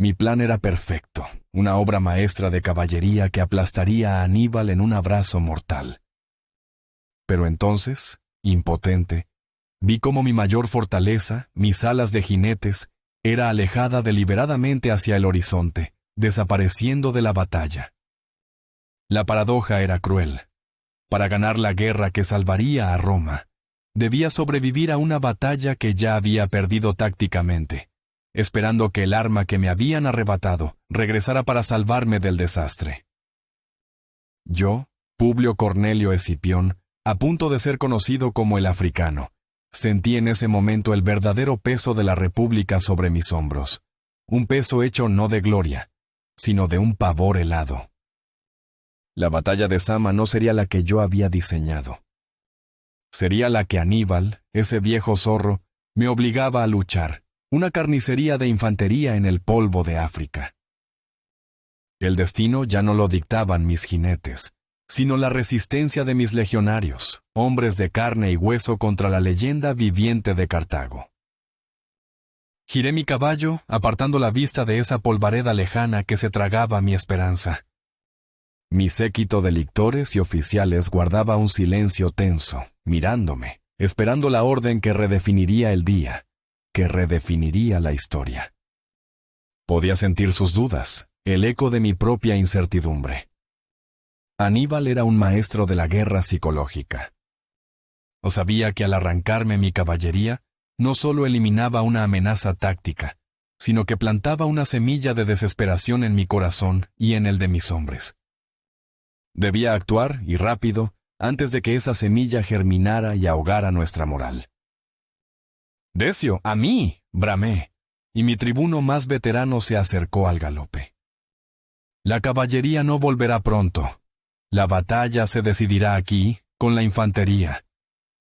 Mi plan era perfecto, una obra maestra de caballería que aplastaría a Aníbal en un abrazo mortal. Pero entonces, impotente, vi cómo mi mayor fortaleza, mis alas de jinetes, era alejada deliberadamente hacia el horizonte, desapareciendo de la batalla. La paradoja era cruel. Para ganar la guerra que salvaría a Roma, debía sobrevivir a una batalla que ya había perdido tácticamente, esperando que el arma que me habían arrebatado regresara para salvarme del desastre. Yo, Publio Cornelio Escipión, a punto de ser conocido como el africano, sentí en ese momento el verdadero peso de la República sobre mis hombros, un peso hecho no de gloria, sino de un pavor helado. La batalla de Zama no sería la que yo había diseñado. Sería la que Aníbal, ese viejo zorro, me obligaba a luchar, una carnicería de infantería en el polvo de África. El destino ya no lo dictaban mis jinetes, sino la resistencia de mis legionarios, hombres de carne y hueso contra la leyenda viviente de Cartago. Giré mi caballo, apartando la vista de esa polvareda lejana que se tragaba mi esperanza. Mi séquito de lictores y oficiales guardaba un silencio tenso, mirándome, esperando la orden que redefiniría el día, que redefiniría la historia. Podía sentir sus dudas, el eco de mi propia incertidumbre. Aníbal era un maestro de la guerra psicológica. O sabía que al arrancarme mi caballería, no solo eliminaba una amenaza táctica, sino que plantaba una semilla de desesperación en mi corazón y en el de mis hombres. Debía actuar, y rápido, antes de que esa semilla germinara y ahogara nuestra moral. «Decio, a mí», bramé, y mi tribuno más veterano se acercó al galope. «La caballería no volverá pronto. La batalla se decidirá aquí, con la infantería.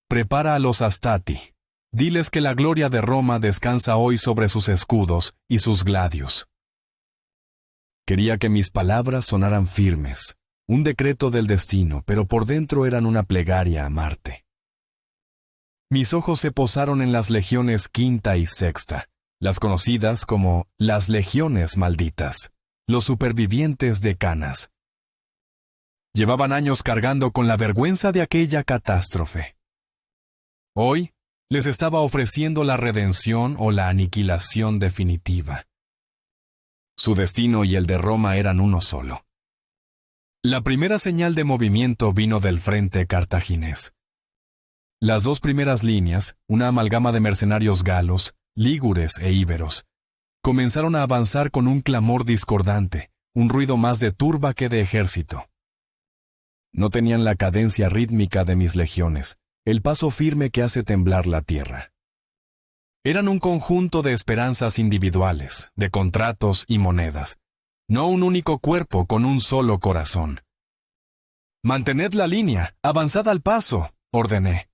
Prepara a los Astati. Diles que la gloria de Roma descansa hoy sobre sus escudos y sus gladios». Quería que mis palabras sonaran firmes, un decreto del destino, pero por dentro eran una plegaria a Marte. Mis ojos se posaron en las legiones quinta y sexta, las conocidas como las legiones malditas, los supervivientes de Canas. Llevaban años cargando con la vergüenza de aquella catástrofe. Hoy les estaba ofreciendo la redención o la aniquilación definitiva. Su destino y el de Roma eran uno solo. La primera señal de movimiento vino del frente cartaginés. Las dos primeras líneas, una amalgama de mercenarios galos, lígures e íberos, comenzaron a avanzar con un clamor discordante, un ruido más de turba que de ejército. No tenían la cadencia rítmica de mis legiones, el paso firme que hace temblar la tierra. Eran un conjunto de esperanzas individuales, de contratos y monedas, no un único cuerpo con un solo corazón. «Mantened la línea, avanzad al paso», ordené.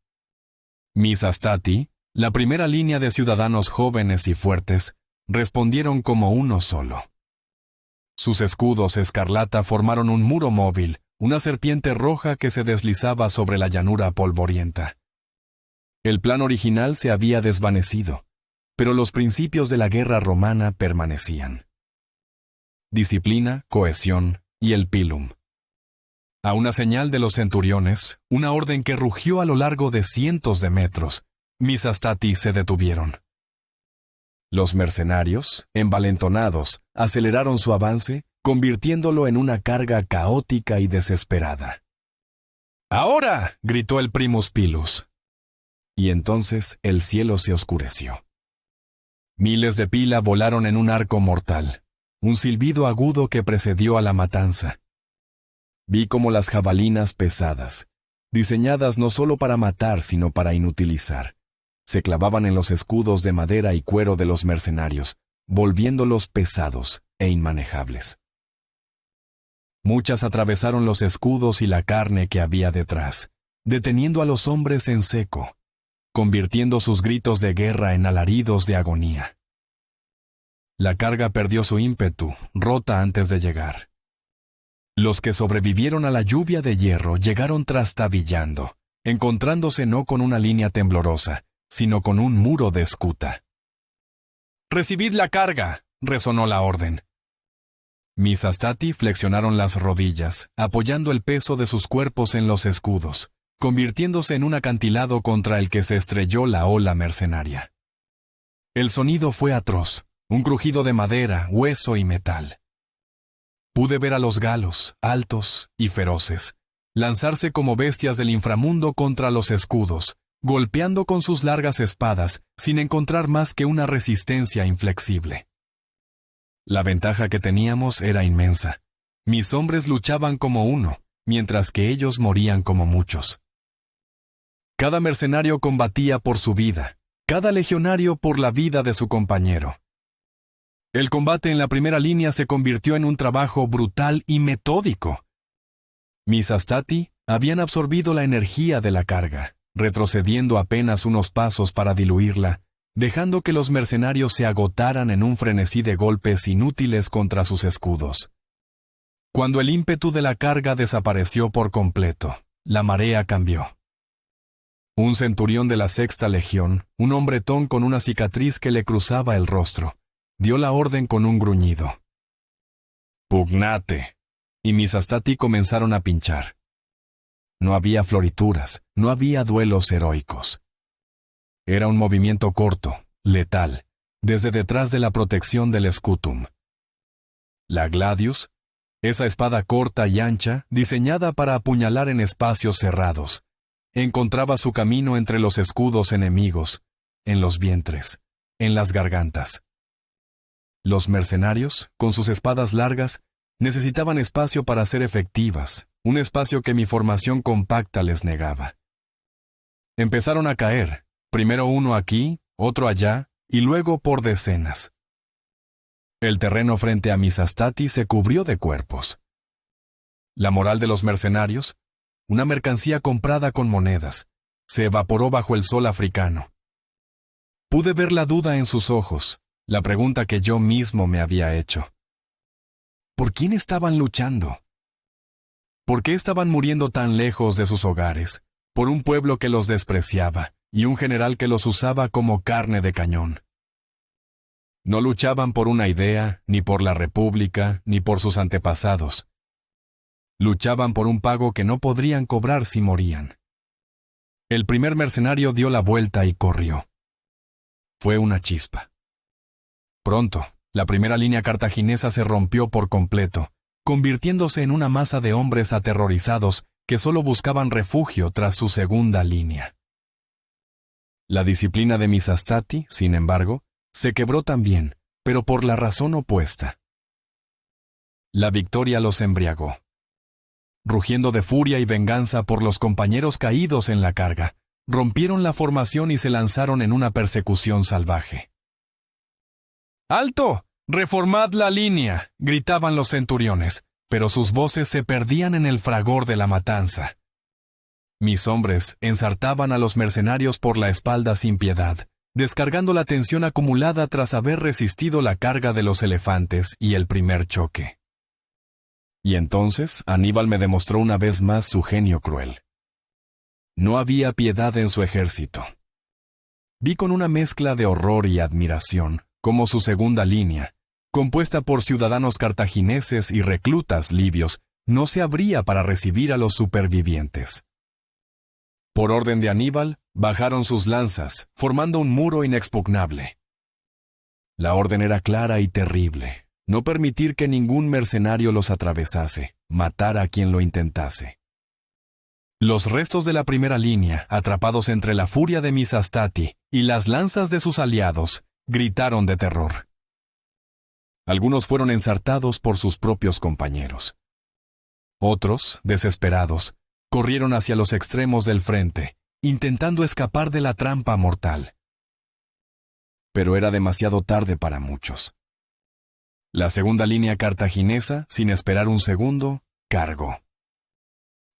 Mis Astati, la primera línea de ciudadanos jóvenes y fuertes, respondieron como uno solo. Sus escudos escarlata formaron un muro móvil, una serpiente roja que se deslizaba sobre la llanura polvorienta. El plan original se había desvanecido, pero los principios de la guerra romana permanecían. Disciplina, cohesión y el pilum. A una señal de los centuriones, una orden que rugió a lo largo de cientos de metros, mis Astati se detuvieron. Los mercenarios, envalentonados, aceleraron su avance, convirtiéndolo en una carga caótica y desesperada. «¡Ahora!», gritó el primus pilus. Y entonces el cielo se oscureció. Miles de pila volaron en un arco mortal, un silbido agudo que precedió a la matanza. Vi como las jabalinas pesadas, diseñadas no solo para matar sino para inutilizar, se clavaban en los escudos de madera y cuero de los mercenarios, volviéndolos pesados e inmanejables. Muchas atravesaron los escudos y la carne que había detrás, deteniendo a los hombres en seco, convirtiendo sus gritos de guerra en alaridos de agonía. La carga perdió su ímpetu, rota antes de llegar. Los que sobrevivieron a la lluvia de hierro llegaron trastabillando, encontrándose no con una línea temblorosa, sino con un muro de escuta. «¡Recibid la carga!», resonó la orden. Mis Astati flexionaron las rodillas, apoyando el peso de sus cuerpos en los escudos, convirtiéndose en un acantilado contra el que se estrelló la ola mercenaria. El sonido fue atroz, un crujido de madera, hueso y metal. Pude ver a los galos, altos y feroces, lanzarse como bestias del inframundo contra los escudos, golpeando con sus largas espadas, sin encontrar más que una resistencia inflexible. La ventaja que teníamos era inmensa. Mis hombres luchaban como uno, mientras que ellos morían como muchos. Cada mercenario combatía por su vida, cada legionario por la vida de su compañero. El combate en la primera línea se convirtió en un trabajo brutal y metódico. Mis Astati habían absorbido la energía de la carga, retrocediendo apenas unos pasos para diluirla, dejando que los mercenarios se agotaran en un frenesí de golpes inútiles contra sus escudos. Cuando el ímpetu de la carga desapareció por completo, la marea cambió. Un centurión de la Sexta Legión, un hombretón con una cicatriz que le cruzaba el rostro, dio la orden con un gruñido. «Pugnate», y mis Astati comenzaron a pinchar. No había florituras, no había duelos heroicos. Era un movimiento corto, letal, desde detrás de la protección del scutum. La gladius, esa espada corta y ancha, diseñada para apuñalar en espacios cerrados, encontraba su camino entre los escudos enemigos, en los vientres, en las gargantas. Los mercenarios, con sus espadas largas, necesitaban espacio para ser efectivas, un espacio que mi formación compacta les negaba. Empezaron a caer, primero uno aquí, otro allá, y luego por decenas. El terreno frente a mis Astati se cubrió de cuerpos. La moral de los mercenarios, una mercancía comprada con monedas, se evaporó bajo el sol africano. Pude ver la duda en sus ojos, la pregunta que yo mismo me había hecho. ¿Por quién estaban luchando? ¿Por qué estaban muriendo tan lejos de sus hogares, por un pueblo que los despreciaba y un general que los usaba como carne de cañón? No luchaban por una idea, ni por la república, ni por sus antepasados. Luchaban por un pago que no podrían cobrar si morían. El primer mercenario dio la vuelta y corrió. Fue una chispa. Pronto, la primera línea cartaginesa se rompió por completo, convirtiéndose en una masa de hombres aterrorizados que solo buscaban refugio tras su segunda línea. La disciplina de mis Astati, sin embargo, se quebró también, pero por la razón opuesta. La victoria los embriagó. Rugiendo de furia y venganza por los compañeros caídos en la carga, rompieron la formación y se lanzaron en una persecución salvaje. ¡Alto! ¡Reformad la línea!, gritaban los centuriones, pero sus voces se perdían en el fragor de la matanza. Mis hombres ensartaban a los mercenarios por la espalda sin piedad, descargando la tensión acumulada tras haber resistido la carga de los elefantes y el primer choque. Y entonces Aníbal me demostró una vez más su genio cruel. No había piedad en su ejército. Vi con una mezcla de horror y admiración cómo su segunda línea, compuesta por ciudadanos cartagineses y reclutas libios, no se abría para recibir a los supervivientes. Por orden de Aníbal, bajaron sus lanzas, formando un muro inexpugnable. La orden era clara y terrible: no permitir que ningún mercenario los atravesase, matar a quien lo intentase. Los restos de la primera línea, atrapados entre la furia de mis Astati y las lanzas de sus aliados, gritaron de terror. Algunos fueron ensartados por sus propios compañeros. Otros, desesperados, corrieron hacia los extremos del frente, intentando escapar de la trampa mortal. Pero era demasiado tarde para muchos. La segunda línea cartaginesa, sin esperar un segundo, cargó.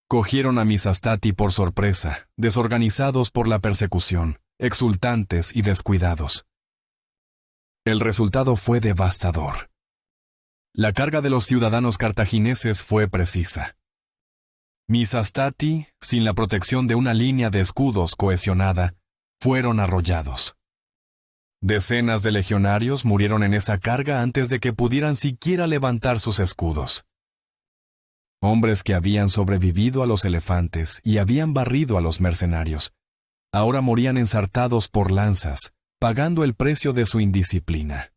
Cogieron a mis Astati por sorpresa, desorganizados por la persecución, exultantes y descuidados. El resultado fue devastador. La carga de los ciudadanos cartagineses fue precisa. Mis Astati, sin la protección de una línea de escudos cohesionada, fueron arrollados. Decenas de legionarios murieron en esa carga antes de que pudieran siquiera levantar sus escudos. Hombres que habían sobrevivido a los elefantes y habían barrido a los mercenarios, ahora morían ensartados por lanzas, pagando el precio de su indisciplina.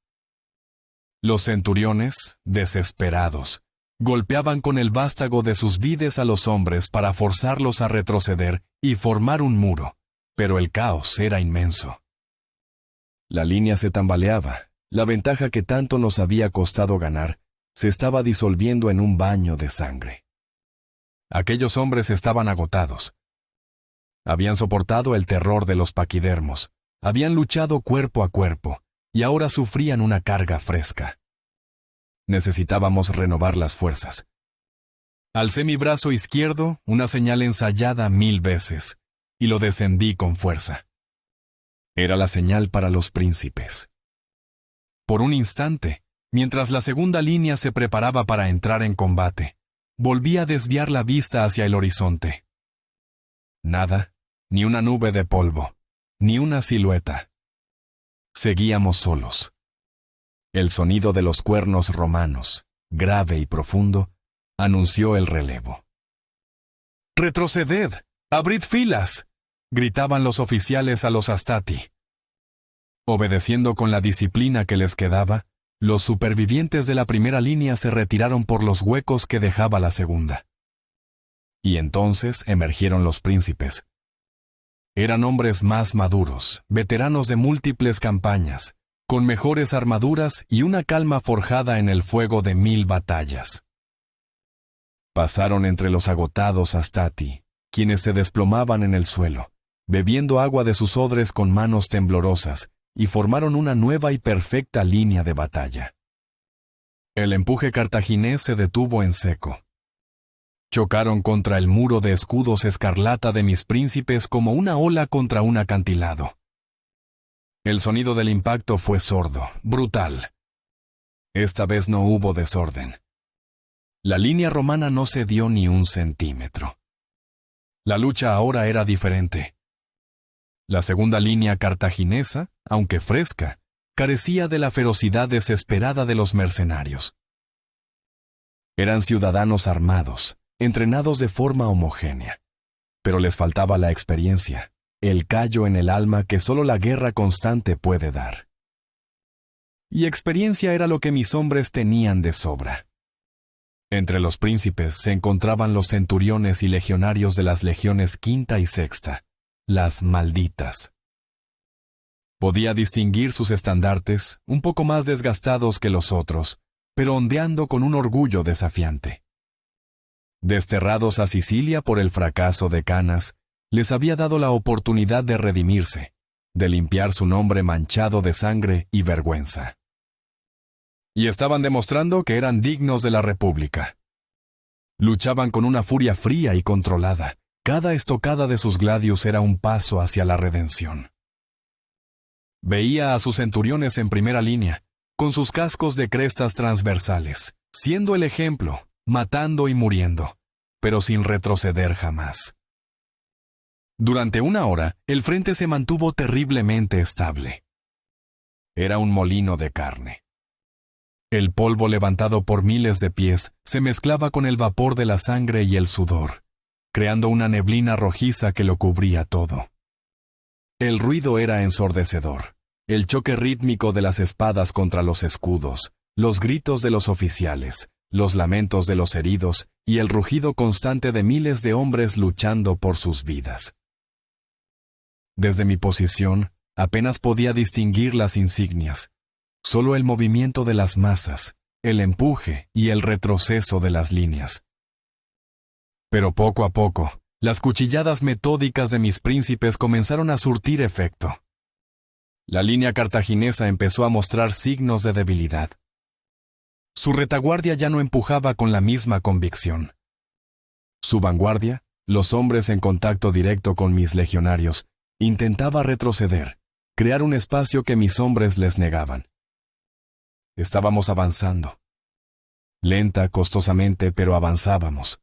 Los centuriones, desesperados, golpeaban con el vástago de sus vides a los hombres para forzarlos a retroceder y formar un muro, pero el caos era inmenso. La línea se tambaleaba, la ventaja que tanto nos había costado ganar se estaba disolviendo en un baño de sangre. Aquellos hombres estaban agotados. Habían soportado el terror de los paquidermos, habían luchado cuerpo a cuerpo, y ahora sufrían una carga fresca. Necesitábamos renovar las fuerzas. Alcé mi brazo izquierdo, una señal ensayada 1000 veces, y lo descendí con fuerza. Era la señal para los príncipes. Por un instante, mientras la segunda línea se preparaba para entrar en combate, volví a desviar la vista hacia el horizonte. Nada, ni una nube de polvo, ni una silueta. Seguíamos solos. El sonido de los cuernos romanos, grave y profundo, anunció el relevo. «¡Retroceded! ¡Abrid filas!», gritaban los oficiales a los Astati. Obedeciendo con la disciplina que les quedaba, los supervivientes de la primera línea se retiraron por los huecos que dejaba la segunda. Y entonces emergieron los príncipes. Eran hombres más maduros, veteranos de múltiples campañas, con mejores armaduras y una calma forjada en el fuego de 1000 batallas. Pasaron entre los agotados Astati, quienes se desplomaban en el suelo, bebiendo agua de sus odres con manos temblorosas, y formaron una nueva y perfecta línea de batalla. El empuje cartaginés se detuvo en seco. Chocaron contra el muro de escudos escarlata de mis príncipes como una ola contra un acantilado. El sonido del impacto fue sordo, brutal. Esta vez no hubo desorden. La línea romana no cedió ni un centímetro. La lucha ahora era diferente. La segunda línea cartaginesa, aunque fresca, carecía de la ferocidad desesperada de los mercenarios. Eran ciudadanos armados, entrenados de forma homogénea, pero les faltaba la experiencia, el callo en el alma que solo la guerra constante puede dar. Y experiencia era lo que mis hombres tenían de sobra. Entre los príncipes se encontraban los centuriones y legionarios de las legiones quinta y sexta, las malditas. Podía distinguir sus estandartes, un poco más desgastados que los otros, pero ondeando con un orgullo desafiante. Desterrados a Sicilia por el fracaso de Canas, les había dado la oportunidad de redimirse, de limpiar su nombre manchado de sangre y vergüenza. Y estaban demostrando que eran dignos de la República. Luchaban con una furia fría y controlada. Cada estocada de sus gladios era un paso hacia la redención. Veía a sus centuriones en primera línea, con sus cascos de crestas transversales, siendo el ejemplo, matando y muriendo, pero sin retroceder jamás. Durante una hora, el frente se mantuvo terriblemente estable. Era un molino de carne. El polvo levantado por miles de pies se mezclaba con el vapor de la sangre y el sudor, creando una neblina rojiza que lo cubría todo. El ruido era ensordecedor, el choque rítmico de las espadas contra los escudos, los gritos de los oficiales, los lamentos de los heridos y el rugido constante de miles de hombres luchando por sus vidas. Desde mi posición, apenas podía distinguir las insignias, solo el movimiento de las masas, el empuje y el retroceso de las líneas. Pero poco a poco, las cuchilladas metódicas de mis príncipes comenzaron a surtir efecto. La línea cartaginesa empezó a mostrar signos de debilidad. Su retaguardia ya no empujaba con la misma convicción. Su vanguardia, los hombres en contacto directo con mis legionarios, intentaba retroceder, crear un espacio que mis hombres les negaban. Estábamos avanzando. Lenta, costosamente, pero avanzábamos.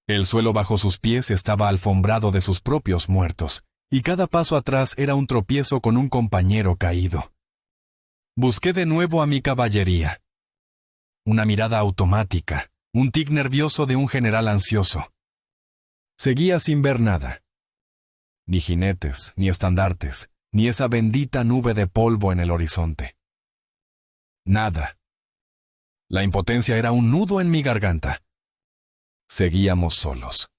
El suelo bajo sus pies estaba alfombrado de sus propios muertos, y cada paso atrás era un tropiezo con un compañero caído. Busqué de nuevo a mi caballería. Una mirada automática, un tic nervioso de un general ansioso. Seguía sin ver nada. Ni jinetes, ni estandartes, ni esa bendita nube de polvo en el horizonte. Nada. La impotencia era un nudo en mi garganta. Seguíamos solos.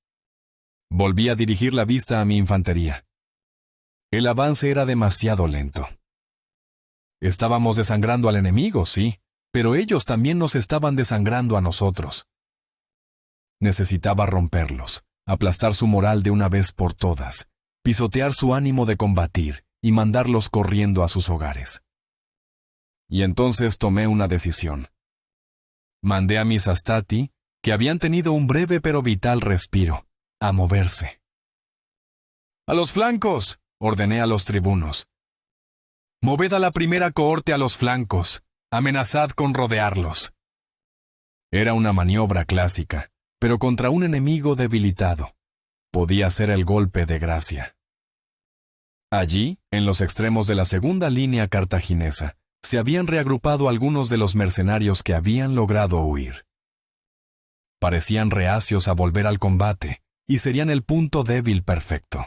Volví a dirigir la vista a mi infantería. El avance era demasiado lento. Estábamos desangrando al enemigo, sí, pero ellos también nos estaban desangrando a nosotros. Necesitaba romperlos, aplastar su moral de una vez por todas, pisotear su ánimo de combatir y mandarlos corriendo a sus hogares. Y entonces tomé una decisión. Mandé a mis Hastati, que habían tenido un breve pero vital respiro, a moverse. «¡A los flancos!», ordené a los tribunos. «Moved a la primera cohorte a los flancos, amenazad con rodearlos». Era una maniobra clásica, pero contra un enemigo debilitado. Podía ser el golpe de gracia. Allí, en los extremos de la segunda línea cartaginesa, se habían reagrupado algunos de los mercenarios que habían logrado huir. Parecían reacios a volver al combate, y serían el punto débil perfecto.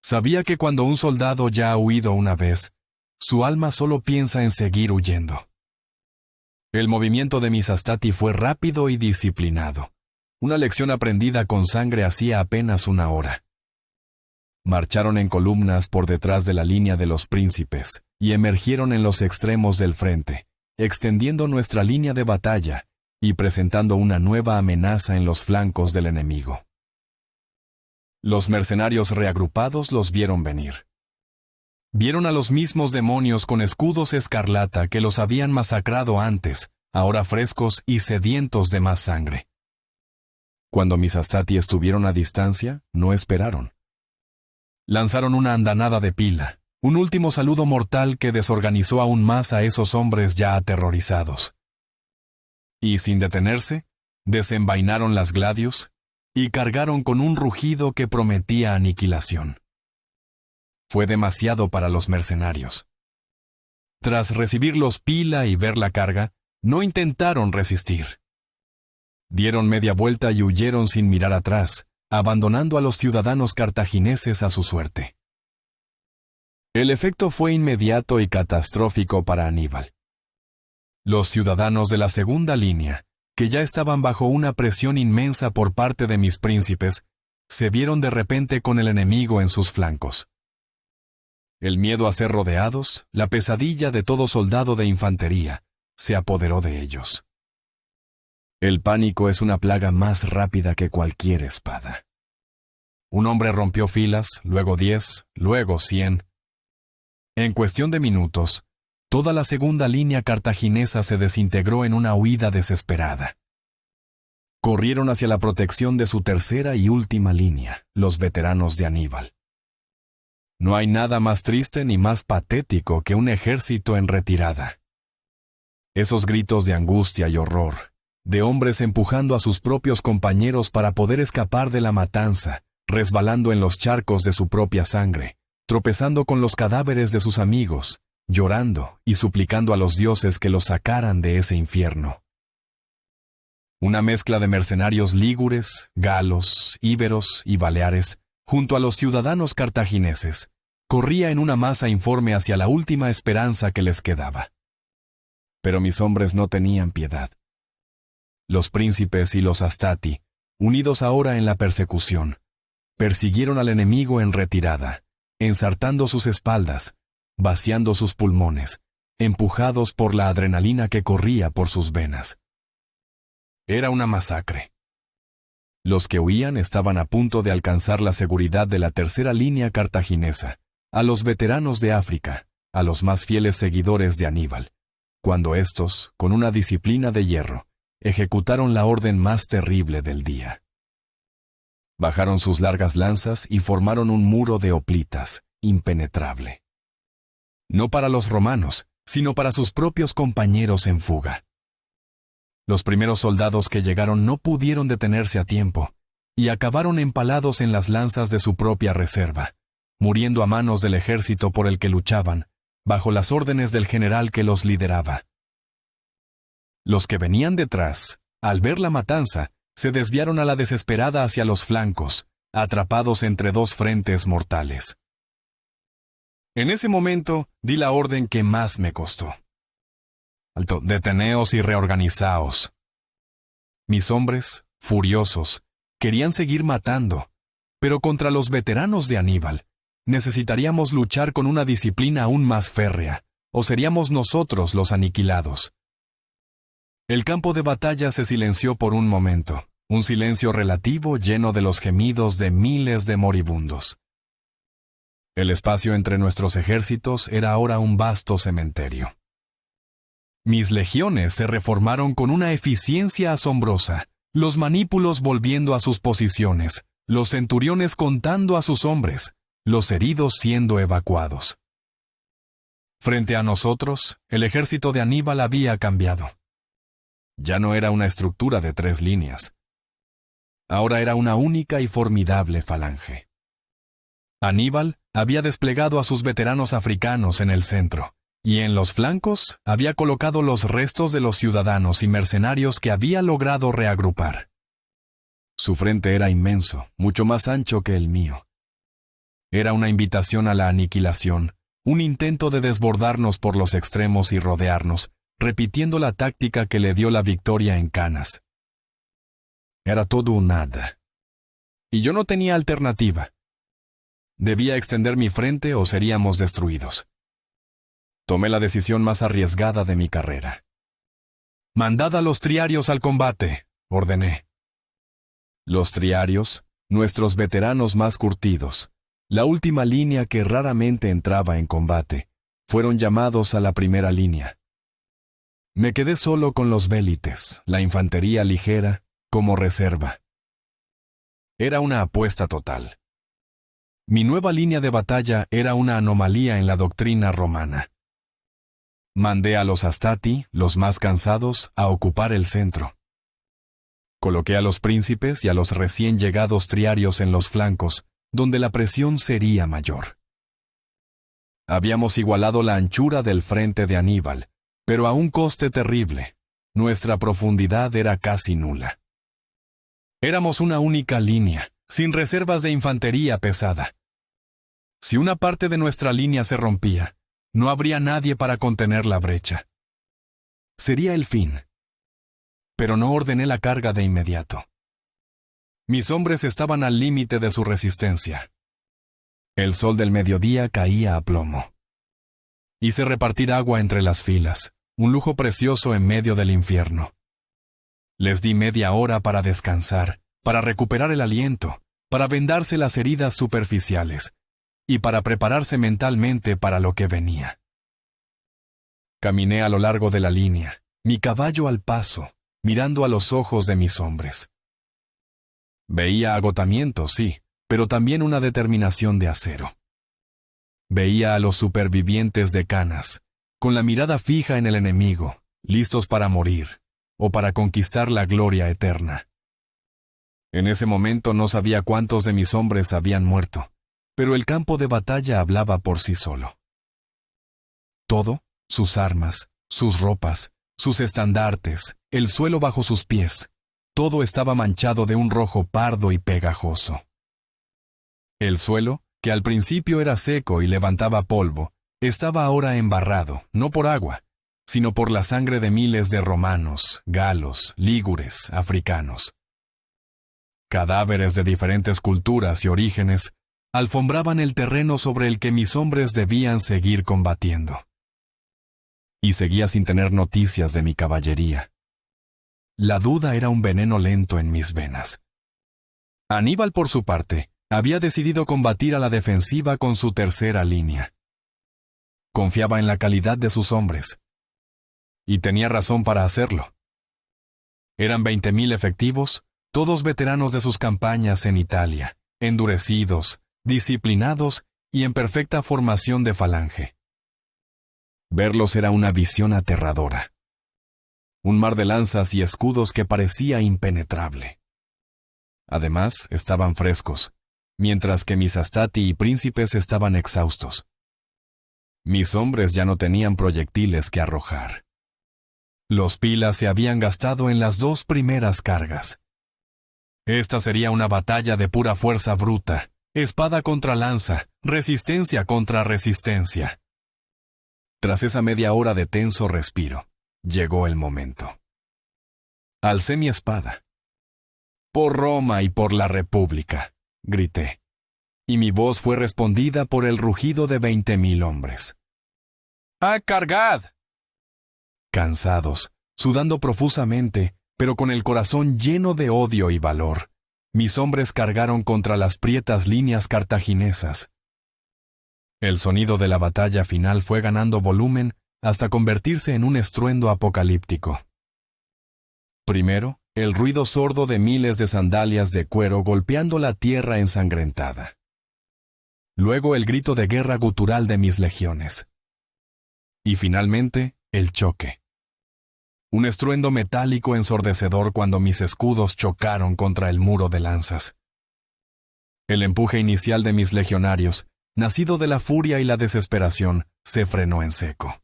Sabía que cuando un soldado ya ha huido una vez, su alma solo piensa en seguir huyendo. El movimiento de mis Hastati fue rápido y disciplinado, una lección aprendida con sangre hacía apenas una hora. Marcharon en columnas por detrás de la línea de los príncipes y emergieron en los extremos del frente, extendiendo nuestra línea de batalla y presentando una nueva amenaza en los flancos del enemigo. Los mercenarios reagrupados los vieron venir. Vieron a los mismos demonios con escudos escarlata que los habían masacrado antes, ahora frescos y sedientos de más sangre. Cuando mis Hastati estuvieron a distancia, no esperaron. Lanzaron una andanada de pila, un último saludo mortal que desorganizó aún más a esos hombres ya aterrorizados. Y sin detenerse, desenvainaron las gladios y cargaron con un rugido que prometía aniquilación. Fue demasiado para los mercenarios. Tras recibirlos pila y ver la carga, no intentaron resistir. Dieron media vuelta y huyeron sin mirar atrás, abandonando a los ciudadanos cartagineses a su suerte. El efecto fue inmediato y catastrófico para Aníbal. Los ciudadanos de la segunda línea, que ya estaban bajo una presión inmensa por parte de mis príncipes, se vieron de repente con el enemigo en sus flancos. El miedo a ser rodeados, la pesadilla de todo soldado de infantería, se apoderó de ellos. El pánico es una plaga más rápida que cualquier espada. Un hombre rompió filas, luego 10, luego 100. En cuestión de minutos, toda la segunda línea cartaginesa se desintegró en una huida desesperada. Corrieron hacia la protección de su tercera y última línea, los veteranos de Aníbal. No hay nada más triste ni más patético que un ejército en retirada. Esos gritos de angustia y horror, de hombres empujando a sus propios compañeros para poder escapar de la matanza, resbalando en los charcos de su propia sangre, tropezando con los cadáveres de sus amigos, llorando y suplicando a los dioses que los sacaran de ese infierno. Una mezcla de mercenarios lígures, galos, íberos y baleares, junto a los ciudadanos cartagineses, corría en una masa informe hacia la última esperanza que les quedaba. Pero mis hombres no tenían piedad. Los príncipes y los Hastati, unidos ahora en la persecución, persiguieron al enemigo en retirada, ensartando sus espaldas, vaciando sus pulmones, empujados por la adrenalina que corría por sus venas. Era una masacre. Los que huían estaban a punto de alcanzar la seguridad de la tercera línea cartaginesa, a los veteranos de África, a los más fieles seguidores de Aníbal, cuando éstos, con una disciplina de hierro, ejecutaron la orden más terrible del día. Bajaron sus largas lanzas y formaron un muro de hoplitas, impenetrable. No para los romanos, sino para sus propios compañeros en fuga. Los primeros soldados que llegaron no pudieron detenerse a tiempo, y acabaron empalados en las lanzas de su propia reserva, muriendo a manos del ejército por el que luchaban, bajo las órdenes del general que los lideraba. Los que venían detrás, al ver la matanza, se desviaron a la desesperada hacia los flancos, atrapados entre dos frentes mortales. En ese momento di la orden que más me costó. Alto, deteneos y reorganizaos. Mis hombres, furiosos, querían seguir matando, pero contra los veteranos de Aníbal, necesitaríamos luchar con una disciplina aún más férrea, o seríamos nosotros los aniquilados. El campo de batalla se silenció por un momento, un silencio relativo lleno de los gemidos de miles de moribundos. El espacio entre nuestros ejércitos era ahora un vasto cementerio. Mis legiones se reformaron con una eficiencia asombrosa, los manípulos volviendo a sus posiciones, los centuriones contando a sus hombres, los heridos siendo evacuados. Frente a nosotros, el ejército de Aníbal había cambiado. Ya no era una estructura de 3 líneas. Ahora era una única y formidable falange. Aníbal había desplegado a sus veteranos africanos en el centro, y en los flancos había colocado los restos de los ciudadanos y mercenarios que había logrado reagrupar. Su frente era inmenso, mucho más ancho que el mío. Era una invitación a la aniquilación, un intento de desbordarnos por los extremos y rodearnos, repitiendo la táctica que le dio la victoria en Canas. Era todo un nada. Y yo no tenía alternativa. Debía extender mi frente o seríamos destruidos. Tomé la decisión más arriesgada de mi carrera. «Mandad a los triarios al combate», ordené. Los triarios, nuestros veteranos más curtidos, la última línea que raramente entraba en combate, fueron llamados a la primera línea. Me quedé solo con los vélites, la infantería ligera, como reserva. Era una apuesta total. Mi nueva línea de batalla era una anomalía en la doctrina romana. Mandé a los Astati, los más cansados, a ocupar el centro. Coloqué a los príncipes y a los recién llegados triarios en los flancos, donde la presión sería mayor. Habíamos igualado la anchura del frente de Aníbal, pero a un coste terrible. Nuestra profundidad era casi nula. Éramos una única línea, sin reservas de infantería pesada. Si una parte de nuestra línea se rompía, no habría nadie para contener la brecha. Sería el fin. Pero no ordené la carga de inmediato. Mis hombres estaban al límite de su resistencia. El sol del mediodía caía a plomo. Hice repartir agua entre las filas, un lujo precioso en medio del infierno. Les di media hora para descansar, para recuperar el aliento, para vendarse las heridas superficiales, y para prepararse mentalmente para lo que venía. Caminé a lo largo de la línea, mi caballo al paso, mirando a los ojos de mis hombres. Veía agotamiento, sí, pero también una determinación de acero. Veía a los supervivientes de Canas, con la mirada fija en el enemigo, listos para morir, o para conquistar la gloria eterna. En ese momento no sabía cuántos de mis hombres habían muerto, pero el campo de batalla hablaba por sí solo. Todo, sus armas, sus ropas, sus estandartes, el suelo bajo sus pies, todo estaba manchado de un rojo pardo y pegajoso. El suelo, que al principio era seco y levantaba polvo, estaba ahora embarrado, no por agua, sino por la sangre de miles de romanos, galos, lígures, africanos. Cadáveres de diferentes culturas y orígenes alfombraban el terreno sobre el que mis hombres debían seguir combatiendo. Y seguía sin tener noticias de mi caballería. La duda era un veneno lento en mis venas. Aníbal, por su parte, había decidido combatir a la defensiva con su tercera línea. Confiaba en la calidad de sus hombres. Y tenía razón para hacerlo. Eran 20.000 efectivos, todos veteranos de sus campañas en Italia, endurecidos, disciplinados y en perfecta formación de falange. Verlos era una visión aterradora. Un mar de lanzas y escudos que parecía impenetrable. Además, estaban frescos, mientras que mis astati y príncipes estaban exhaustos. Mis hombres ya no tenían proyectiles que arrojar. Los pilas se habían gastado en las 2 primeras cargas. Esta sería una batalla de pura fuerza bruta, espada contra lanza, resistencia contra resistencia. Tras esa media hora de tenso respiro, llegó el momento. Alcé mi espada. «Por Roma y por la República», grité, y mi voz fue respondida por el rugido de 20,000 hombres. «¡Ah, cargad!». Cansados, sudando profusamente, pero con el corazón lleno de odio y valor, mis hombres cargaron contra las prietas líneas cartaginesas. El sonido de la batalla final fue ganando volumen hasta convertirse en un estruendo apocalíptico. Primero, el ruido sordo de miles de sandalias de cuero golpeando la tierra ensangrentada. Luego el grito de guerra gutural de mis legiones. Y finalmente, el choque. Un estruendo metálico ensordecedor cuando mis escudos chocaron contra el muro de lanzas. El empuje inicial de mis legionarios, nacido de la furia y la desesperación, se frenó en seco.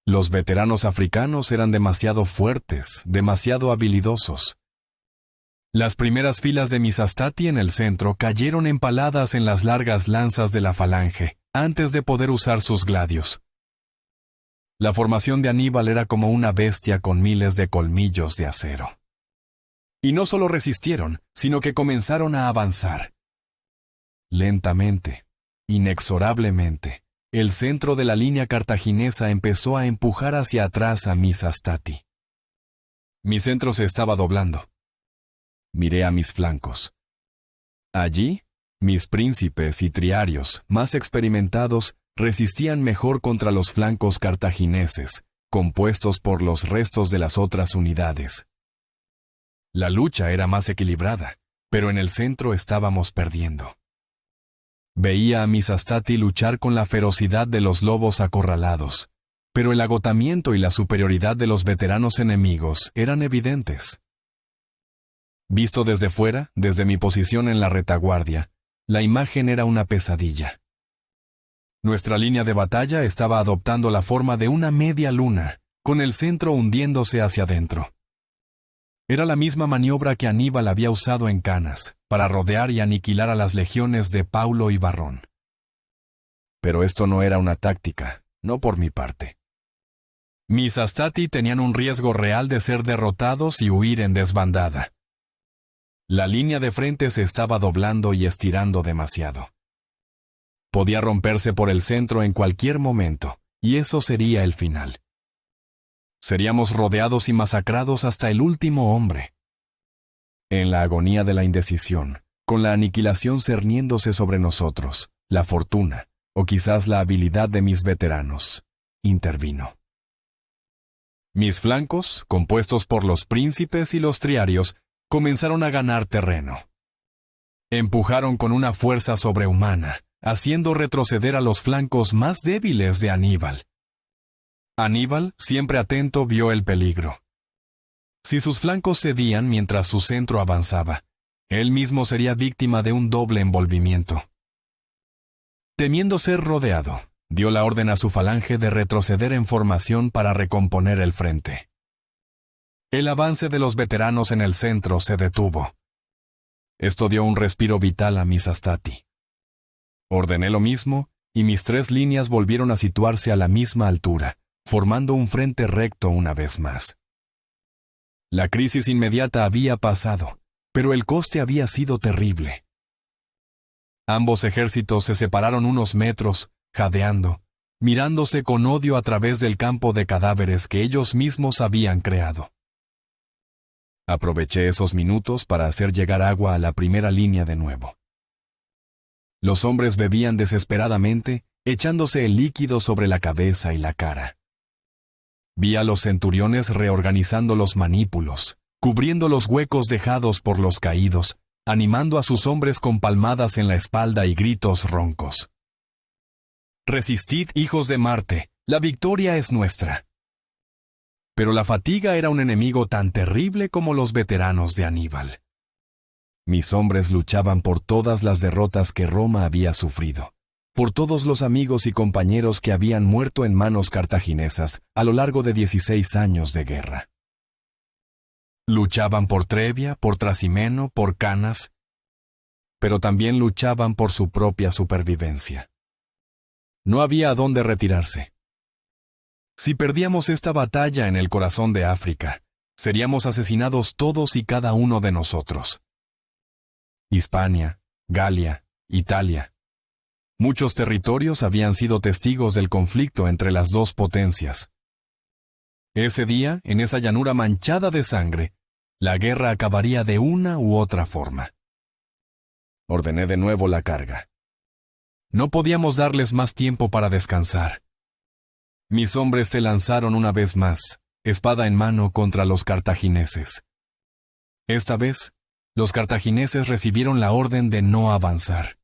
Los veteranos africanos eran demasiado fuertes, demasiado habilidosos. Las primeras filas de mis astati en el centro cayeron empaladas en las largas lanzas de la falange, antes de poder usar sus gladios. La formación de Aníbal era como una bestia con miles de colmillos de acero. Y no solo resistieron, sino que comenzaron a avanzar. Lentamente, inexorablemente, el centro de la línea cartaginesa empezó a empujar hacia atrás a mis astati. Mi centro se estaba doblando. Miré a mis flancos. Allí, mis príncipes y triarios, más experimentados, resistían mejor contra los flancos cartagineses, compuestos por los restos de las otras unidades. La lucha era más equilibrada, pero en el centro estábamos perdiendo. Veía a mis astati luchar con la ferocidad de los lobos acorralados, pero el agotamiento y la superioridad de los veteranos enemigos eran evidentes. Visto desde fuera, desde mi posición en la retaguardia, la imagen era una pesadilla. Nuestra línea de batalla estaba adoptando la forma de una media luna, con el centro hundiéndose hacia adentro. Era la misma maniobra que Aníbal había usado en Canas, para rodear y aniquilar a las legiones de Paulo y Varrón. Pero esto no era una táctica, no por mi parte. Mis astati tenían un riesgo real de ser derrotados y huir en desbandada. La línea de frente se estaba doblando y estirando demasiado. Podía romperse por el centro en cualquier momento, y eso sería el final. Seríamos rodeados y masacrados hasta el último hombre. En la agonía de la indecisión, con la aniquilación cerniéndose sobre nosotros, la fortuna, o quizás la habilidad de mis veteranos, intervino. Mis flancos, compuestos por los príncipes y los triarios, comenzaron a ganar terreno. Empujaron con una fuerza sobrehumana, haciendo retroceder a los flancos más débiles de Aníbal. Aníbal, siempre atento, vio el peligro. Si sus flancos cedían mientras su centro avanzaba, él mismo sería víctima de un doble envolvimiento. Temiendo ser rodeado, dio la orden a su falange de retroceder en formación para recomponer el frente. El avance de los veteranos en el centro se detuvo. Esto dio un respiro vital a mis astati. Ordené lo mismo, y mis 3 líneas volvieron a situarse a la misma altura, formando un frente recto una vez más. La crisis inmediata había pasado, pero el coste había sido terrible. Ambos ejércitos se separaron unos metros, jadeando, mirándose con odio a través del campo de cadáveres que ellos mismos habían creado. Aproveché esos minutos para hacer llegar agua a la primera línea de nuevo. Los hombres bebían desesperadamente, echándose el líquido sobre la cabeza y la cara. Vi a los centuriones reorganizando los manípulos, cubriendo los huecos dejados por los caídos, animando a sus hombres con palmadas en la espalda y gritos roncos. «Resistid, hijos de Marte, la victoria es nuestra». Pero la fatiga era un enemigo tan terrible como los veteranos de Aníbal. Mis hombres luchaban por todas las derrotas que Roma había sufrido, por todos los amigos y compañeros que habían muerto en manos cartaginesas a lo largo de 16 años de guerra. Luchaban por Trebia, por Trasimeno, por Canas, pero también luchaban por su propia supervivencia. No había a dónde retirarse. Si perdíamos esta batalla en el corazón de África, seríamos asesinados todos y cada uno de nosotros. Hispania, Galia, Italia. Muchos territorios habían sido testigos del conflicto entre las dos potencias. Ese día, en esa llanura manchada de sangre, la guerra acabaría de una u otra forma. Ordené de nuevo la carga. No podíamos darles más tiempo para descansar. Mis hombres se lanzaron una vez más, espada en mano, contra los cartagineses. Esta vez, los cartagineses recibieron la orden de no avanzar.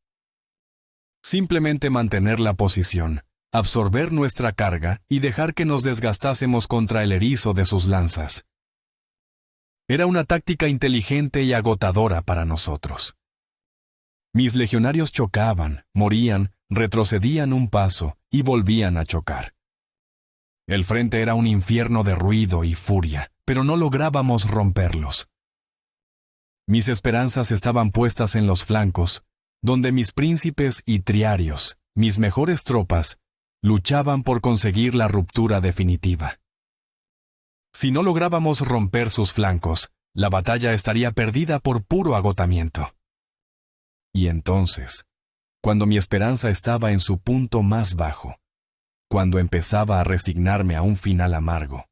Simplemente mantener la posición, absorber nuestra carga y dejar que nos desgastásemos contra el erizo de sus lanzas. Era una táctica inteligente y agotadora para nosotros. Mis legionarios chocaban, morían, retrocedían un paso y volvían a chocar. El frente era un infierno de ruido y furia, pero no lográbamos romperlos. Mis esperanzas estaban puestas en los flancos, donde mis príncipes y triarios, mis mejores tropas, luchaban por conseguir la ruptura definitiva. Si no lográbamos romper sus flancos, la batalla estaría perdida por puro agotamiento. Y entonces, cuando mi esperanza estaba en su punto más bajo, cuando empezaba a resignarme a un final amargo,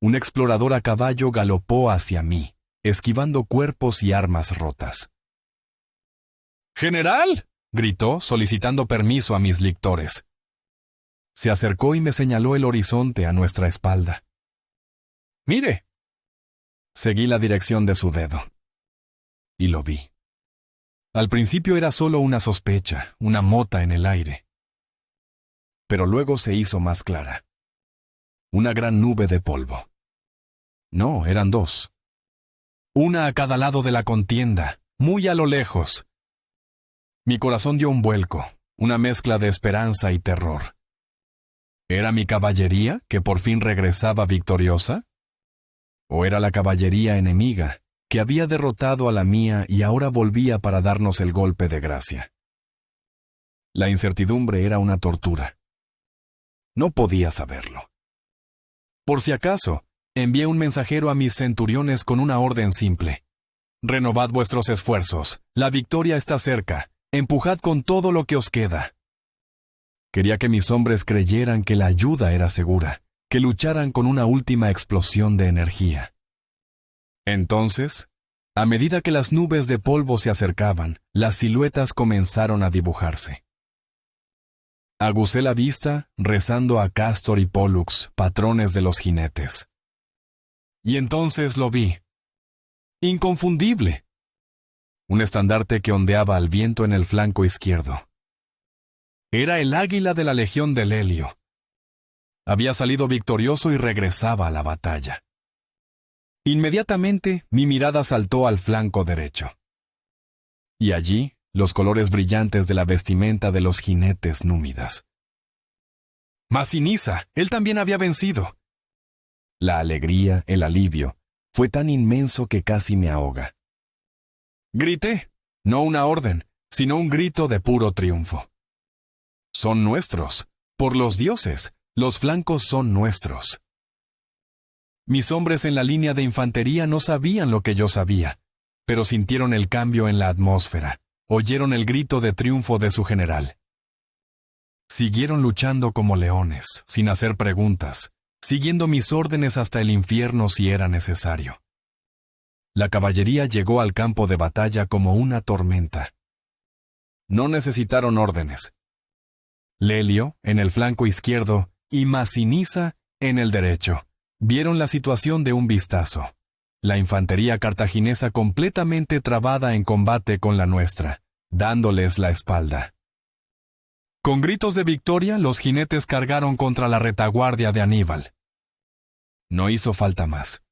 un explorador a caballo galopó hacia mí, esquivando cuerpos y armas rotas. ¡General!, gritó, solicitando permiso a mis lictores. Se acercó y me señaló el horizonte a nuestra espalda. ¡Mire! Seguí la dirección de su dedo. Y lo vi. Al principio era solo una sospecha, una mota en el aire. Pero luego se hizo más clara. Una gran nube de polvo. No, eran dos. Una a cada lado de la contienda, muy a lo lejos. Mi corazón dio un vuelco, una mezcla de esperanza y terror. ¿Era mi caballería que por fin regresaba victoriosa? ¿O era la caballería enemiga, que había derrotado a la mía y ahora volvía para darnos el golpe de gracia? La incertidumbre era una tortura. No podía saberlo. Por si acaso, envié un mensajero a mis centuriones con una orden simple. Renovad vuestros esfuerzos, la victoria está cerca, empujad con todo lo que os queda. Quería que mis hombres creyeran que la ayuda era segura, que lucharan con una última explosión de energía. Entonces, a medida que las nubes de polvo se acercaban, las siluetas comenzaron a dibujarse. Agucé la vista, rezando a Cástor y Pólux, patrones de los jinetes. Y entonces lo vi. Inconfundible. Un estandarte que ondeaba al viento en el flanco izquierdo. Era el águila de la legión de Lelio. Había salido victorioso y regresaba a la batalla. Inmediatamente mi mirada saltó al flanco derecho. Y allí, los colores brillantes de la vestimenta de los jinetes númidas. ¡Masinisa! Él también había vencido. La alegría, el alivio, fue tan inmenso que casi me ahoga. Grité, no una orden, sino un grito de puro triunfo. Son nuestros, por los dioses, los flancos son nuestros. Mis hombres en la línea de infantería no sabían lo que yo sabía, pero sintieron el cambio en la atmósfera, oyeron el grito de triunfo de su general. Siguieron luchando como leones, sin hacer preguntas, siguiendo mis órdenes hasta el infierno si era necesario. La caballería llegó al campo de batalla como una tormenta. No necesitaron órdenes. Lelio, en el flanco izquierdo, y Masinisa, en el derecho, vieron la situación de un vistazo. La infantería cartaginesa completamente trabada en combate con la nuestra, dándoles la espalda. Con gritos de victoria, los jinetes cargaron contra la retaguardia de Aníbal. No hizo falta más.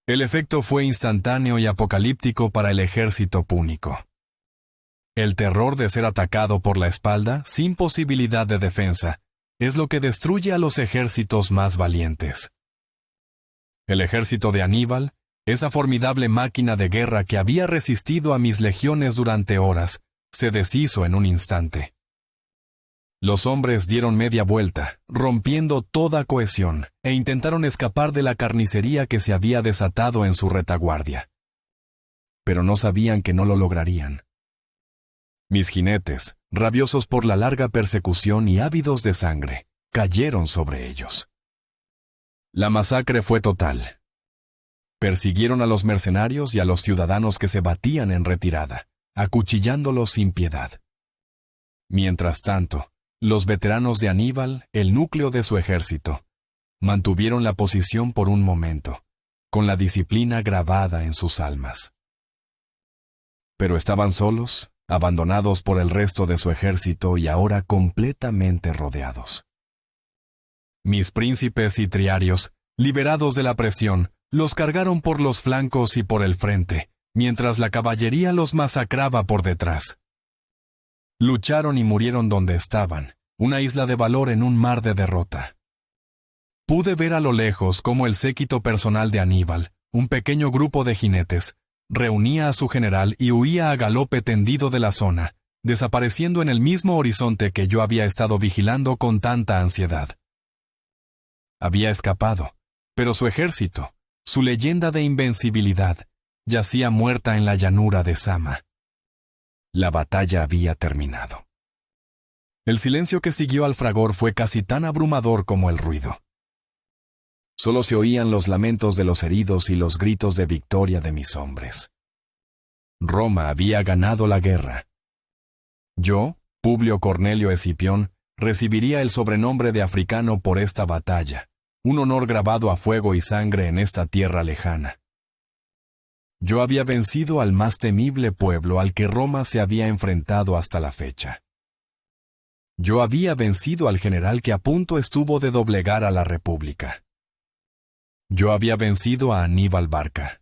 El efecto fue instantáneo y apocalíptico para el ejército púnico. El terror de ser atacado por la espalda, sin posibilidad de defensa, es lo que destruye a los ejércitos más valientes. El ejército de Aníbal, esa formidable máquina de guerra que había resistido a mis legiones durante horas, se deshizo en un instante. Los hombres dieron media vuelta, rompiendo toda cohesión, e intentaron escapar de la carnicería que se había desatado en su retaguardia. Pero no sabían que no lo lograrían. Mis jinetes, rabiosos por la larga persecución y ávidos de sangre, cayeron sobre ellos. La masacre fue total. Persiguieron a los mercenarios y a los ciudadanos que se batían en retirada, acuchillándolos sin piedad. Mientras tanto, los veteranos de Aníbal, el núcleo de su ejército, mantuvieron la posición por un momento, con la disciplina grabada en sus almas. Pero estaban solos, abandonados por el resto de su ejército y ahora completamente rodeados. Mis príncipes y triarios, liberados de la presión, los cargaron por los flancos y por el frente, mientras la caballería los masacraba por detrás. Lucharon y murieron donde estaban, una isla de valor en un mar de derrota. Pude ver a lo lejos cómo el séquito personal de Aníbal, un pequeño grupo de jinetes, reunía a su general y huía a galope tendido de la zona, desapareciendo en el mismo horizonte que yo había estado vigilando con tanta ansiedad. Había escapado, pero su ejército, su leyenda de invencibilidad, yacía muerta en la llanura de Sama. La batalla había terminado. El silencio que siguió al fragor fue casi tan abrumador como el ruido. Solo se oían los lamentos de los heridos y los gritos de victoria de mis hombres. Roma había ganado la guerra. Yo, Publio Cornelio Escipión, recibiría el sobrenombre de africano por esta batalla, un honor grabado a fuego y sangre en esta tierra lejana. Yo había vencido al más temible pueblo al que Roma se había enfrentado hasta la fecha. Yo había vencido al general que a punto estuvo de doblegar a la República. Yo había vencido a Aníbal Barca.